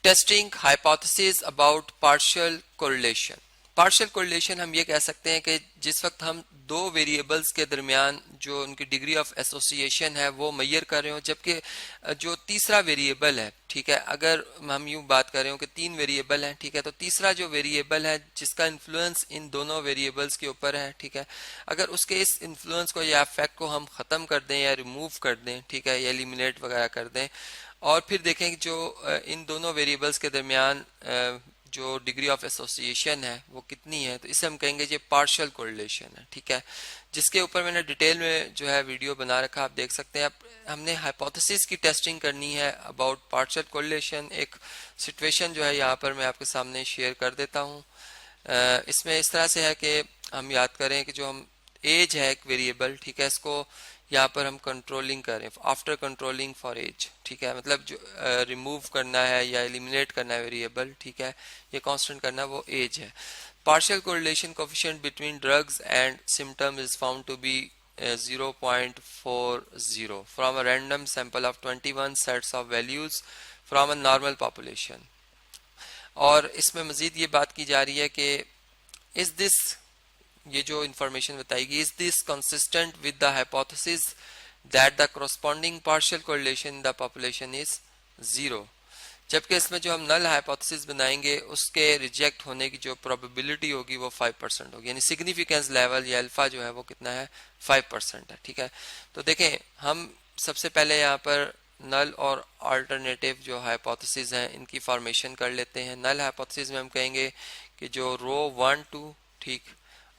Testing hypothesis about partial correlation. Partial correlation हम ये कह सकते हैं कि जिस वक्त हम दो वेरिएबल्स के दरमियान जो उनकी डिग्री ऑफ एसोसिएशन है वो मैयर कर रहे हो, जबकि जो तीसरा वेरिएबल है, ठीक है, अगर हम यूं बात कर रहे हो कि तीन वेरिएबल हैं, ठीक है, तो तीसरा जो वेरिएबल है जिसका इन्फ्लुएंस इन दोनों वेरिएबल्स के ऊपर है, ठीक है, अगर उसके इस इन्फ्लुएंस को या इफेक्ट को हम ख़त्म कर दें या रिमूव कर दें, ठीक है, या एलिमिनेट वगैरह कर दें, और फिर देखें कि जो इन दोनों वेरिएबल्स के दरमियान जो डिग्री ऑफ एसोसिएशन है वो कितनी है, तो इसे हम कहेंगे ये पार्शियल कोरिलेशन है, ठीक है, जिसके ऊपर मैंने डिटेल में जो है वीडियो बना रखा, आप देख सकते हैं। अब हमने हाइपोथेसिस की टेस्टिंग करनी है अबाउट पार्शियल कोरिलेशन। एक सिचुएशन जो है यहाँ पर मैं आपके सामने शेयर कर देता हूँ। इसमें इस तरह से है कि हम याद करें कि जो हम एज है एक वेरिएबल, ठीक है, इसको यहाँ पर हम कंट्रोलिंग करें आफ्टर कंट्रोलिंग फॉर एज, ठीक है, मतलब जो रिमूव करना है या एलिमिनेट करना है वेरिएबल, ठीक है, ये कांस्टेंट करना है, वो एज है। Partial correlation coefficient between drugs and symptom is found to be 0.40 from a random sample of 21 sets of values from a normal population। और इसमें मजीद ये बात की जा रही है कि इज दिस, ये जो इंफॉर्मेशन बताएगी, is this consistent with the hypothesis that the corresponding partial correlation in the population is 0, जबकि इसमें जो हम नल हाइपोथेसिस बनाएंगे उसके रिजेक्ट होने की जो प्रोबेबिलिटी होगी वो 5% होगी, यानी सिग्निफिकेंस लेवल या अल्फा जो है वो कितना है, 5% है, ठीक है। तो देखें, हम सबसे पहले यहाँ पर नल और अल्टरनेटिव जो हाइपोथेसिस हैं इनकी फॉर्मेशन कर लेते हैं। नल हाइपोथेसिस में हम कहेंगे कि जो रो 1 2, ठीक,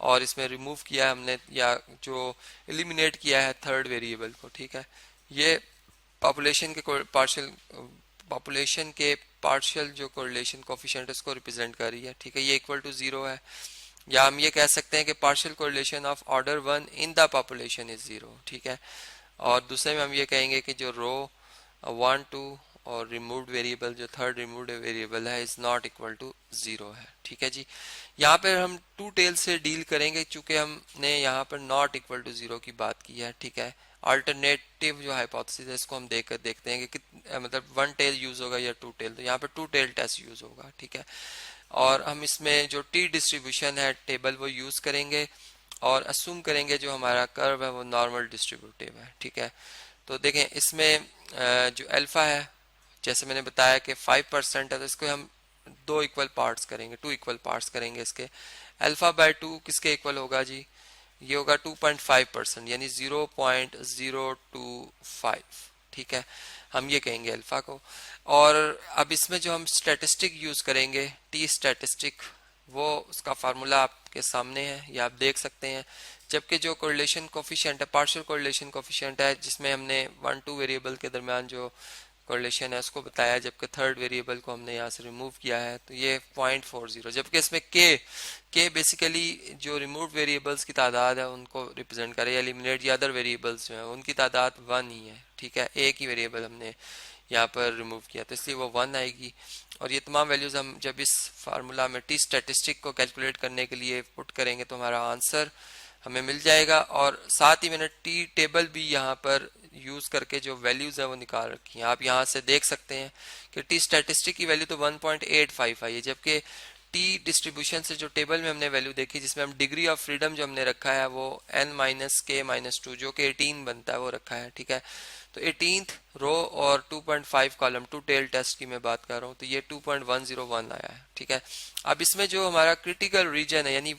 और इसमें रिमूव किया है हमने या जो एलिमिनेट किया है थर्ड वेरिएबल को, ठीक है, ये पॉपुलेशन के पार्शियल जो कोरिलेशन कोफिशिएंट उसको रिप्रेजेंट कर रही है, ठीक है, ये इक्वल टू 0 है। या हम ये कह सकते हैं कि partial correlation of order 1 in the population is 0, ठीक है। और दूसरे में हम ये कहेंगे कि जो रो 1 2 और रिमूव्ड वेरिएबल, जो थर्ड रिमूव्ड वेरिएबल है, इज नॉट इक्वल टू 0 है, ठीक है जी। यहाँ पर हम टू टेल से डील करेंगे चूंकि हमने यहाँ पर नॉट इक्वल टू 0 की बात की है, ठीक है। अल्टरनेटिव जो हाइपोथेसिस है इसको हम देखते हैं कि मतलब वन टेल यूज होगा या टू टेल, तो यहाँ पर टू टेल टेस्ट यूज होगा, ठीक है। और हम इसमें जो टी डिस्ट्रीब्यूशन है टेबल वो यूज करेंगे और अस्यूम करेंगे जो हमारा कर्व है वो नॉर्मल डिस्ट्रीब्यूटिव है, ठीक है। तो देखें, इसमें जो अल्फा है जैसे मैंने बताया कि 5% है, तो इसको हम दो इक्वल पार्ट्स करेंगे, 2 इक्वल पार्ट्स करेंगे इसके। अल्फा बाय 2 किसके इक्वल होगा जी, ये होगा 2.5%, यानी 0.025, ठीक है, हम ये कहेंगे अल्फा को। और अब इसमें जो हम स्टैटिस्टिक यूज करेंगे, टी स्टैटिस्टिक, वो उसका फार्मूला आपके सामने है, ये आप देख सकते हैं। जबकि जो कोरिलेशन कोफिशिएंट है, पार्शियल कोरिलेशन कोफिशिएंट है, जिसमें हमने 1 2 वेरिएबल के दरमियान जो कोरिलेशन है उसको बताया, जबकि थर्ड वेरिएबल को हमने यहाँ से रिमूव किया है, तो ये 0.40, जबकि इसमें के बेसिकली जो रिमूव वेरिएबल्स की तादाद है उनको रिप्रेजेंट करे, एलिमिनेट या अदर वेरिएबल्स जो है उनकी तादाद 1 ही है, ठीक है, एक ही वेरिएबल हमने यहाँ पर रिमूव किया, तो इसलिए वो 1 आएगी। और ये तमाम वैल्यूज हम जब इस फार्मूला में टी स्टैटिस्टिक को कैलकुलेट करने के लिए पुट करेंगे तो हमारा आंसर हमें मिल जाएगा। और साथ ही मैंने टी टेबल भी यहाँ पर यूज करके जो वैल्यूज है वो निकाल रखी हैं। आप यहाँ से देख सकते हैं कि टी स्टैटिस्टिक की वैल्यू तो 1.85 आई है, जबकि टी डिस्ट्रीब्यूशन से जो टेबल में हमने वैल्यू देखी जिसमें हम डिग्री ऑफ फ्रीडम जो हमने रखा है वो n-k-2 जो कि 18 बनता है वो रखा है, ठीक है। तो 18th रो और 2.5 कॉलम, टू टेल टेस्ट की मैं बात कर रहा हूँ, तो ये 2.101 आया है, ठीक है। अब इसमें जो हमारा क्रिटिकल रीजन है, यानी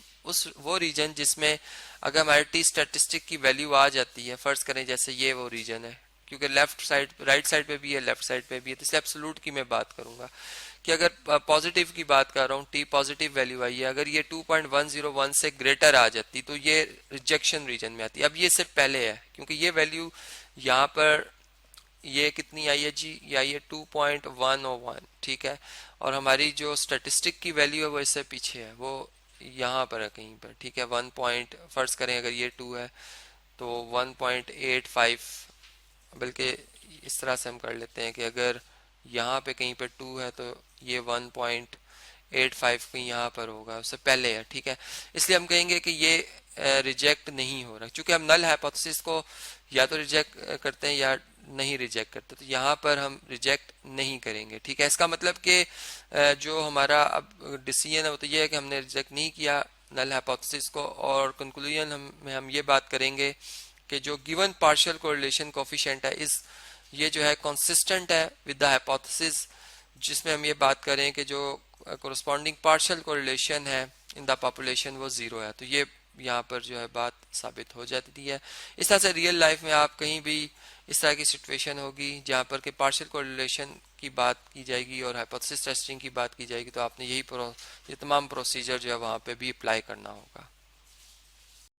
वो रीजन जिसमें अगर हमारे टी स्टैटिस्टिक की वैल्यू आ जाती है, फर्ज करें जैसे ये वो रीजन है, क्योंकि लेफ्ट साइड राइट साइड पे भी है, लेफ्ट साइड पे भी है, तो इसलिए एब्सोल्यूट की मैं बात करूंगा कि अगर पॉजिटिव की बात कर रहा हूँ, टी पॉजिटिव वैल्यू आई है, अगर ये 2.101 से ग्रेटर आ जाती तो ये रिजेक्शन रीजन में आती। अब ये सिर्फ पहले है क्योंकि ये वैल्यू यहाँ पर ये कितनी आई है जी, ये आई है 2.101, ठीक है। और हमारी जो स्टैटिस्टिक की वैल्यू है वो इससे पीछे है, वो यहाँ पर है कहीं पर, ठीक है। 1 पॉइंट फर्ज करें अगर ये 2 है तो 1.85, बल्कि इस तरह से हम कर लेते हैं कि अगर यहाँ पे कहीं पे 2 है तो ये 1.85 कहीं यहाँ पर होगा, उससे पहले है, ठीक है। इसलिए हम कहेंगे कि ये रिजेक्ट नहीं हो रहा, क्योंकि हम नल हाइपोथेसिस को या तो रिजेक्ट करते हैं या नहीं रिजेक्ट करते, तो यहाँ पर हम रिजेक्ट नहीं करेंगे। ठीक है, इसका मतलब कि जो हमारा अब डिसीजन है वो तो ये है कि हमने रिजेक्ट नहीं किया नल हाइपोथेसिस को, और कंक्लूजन में हम ये बात करेंगे कि जो गिवन पार्शियल कोरिलेशन कोफिशिएंट है इस ये जो है कंसिस्टेंट है विद द हाइपोथेसिस, जिसमें हम ये बात करें कि जो कोरस्पॉन्डिंग पार्शियल कोरिलेशन है इन द पॉपुलेशन वो जीरो है। तो ये यहाँ पर जो है बात साबित हो जाती है। इस तरह से रियल लाइफ में आप कहीं भी इस तरह की सिचुएशन होगी जहाँ पर कि पार्शियल कोरिलेशन की बात की जाएगी और हाइपोथेसिस टेस्टिंग की बात की जाएगी, तो आपने ये तमाम प्रोसीजर जो है वहाँ पे भी अप्लाई करना होगा।